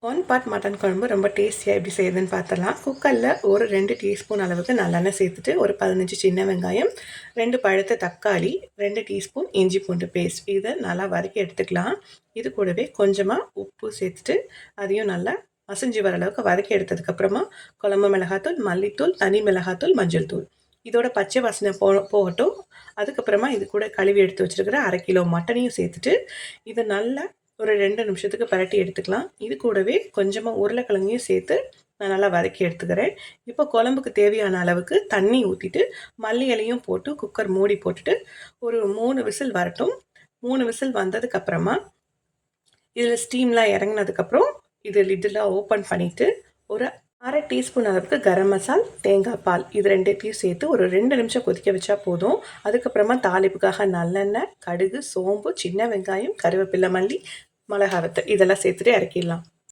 One pot mutton குழம்பு ரொம்ப டேஸ்டியாக எப்படி செய்யுதுன்னு பார்த்துடலாம். குக்கரில் ஒரு 2 டீஸ்பூன் அளவுக்கு நல்லெண்ணெய் சேர்த்துட்டு ஒரு 15 சின்ன வெங்காயம், 2 பழுத்த தக்காளி, 2 டீஸ்பூன் இஞ்சி பூண்டு பேஸ்ட் இதை நல்லா வதக்கி எடுத்துக்கலாம். இது கூடவே கொஞ்சமாக உப்பு சேர்த்துட்டு அதையும் நல்லா மசிஞ்சு வர அளவுக்கு வதக்கி எடுத்ததுக்கப்புறமா குழம்பு மிளகாத்தூள், மல்லித்தூள், தனி மிளகாத்தூள், மஞ்சள் தூள் இதோட பச்சை வாசனை போகட்டும். அதுக்கப்புறமா இது கூட கழுவி எடுத்து வச்சுருக்கிற 1/2 கிலோ மட்டனையும் சேர்த்துட்டு இதை நல்லா ஒரு 2 நிமிஷத்துக்கு பரட்டி எடுத்துக்கலாம். இது கூடவே கொஞ்சமாக உருளைக்கிழங்கையும் சேர்த்து நான் நல்லா வதக்கி எடுத்துக்கிறேன். இப்போ குழம்புக்கு தேவையான அளவுக்கு தண்ணி ஊற்றிட்டு மல்லி இலையும் போட்டு குக்கர் மூடி போட்டுட்டு ஒரு 3 விசில் வரட்டும். 3 விசில் வந்ததுக்கப்புறமா இதில் ஸ்டீம்லாம் இறங்கினதுக்கப்புறம் இது லிட்டெலாம் ஓப்பன் பண்ணிவிட்டு ஒரு 1/2 டீஸ்பூன் அளவுக்கு கரம் மசால், தேங்காய் பால் இது 2த்தையும் சேர்த்து ஒரு 2 நிமிஷம் கொதிக்க வச்சா போதும். அதுக்கப்புறமா தாளிப்புக்காக நல்லெண்ணெய், கடுகு, சோம்பு, சின்ன வெங்காயம், கருவேப்பிலை, மல்லி, மிளகா வத்தல் இதெல்லாம் சேர்த்துட்டு இறக்கிடலாம்.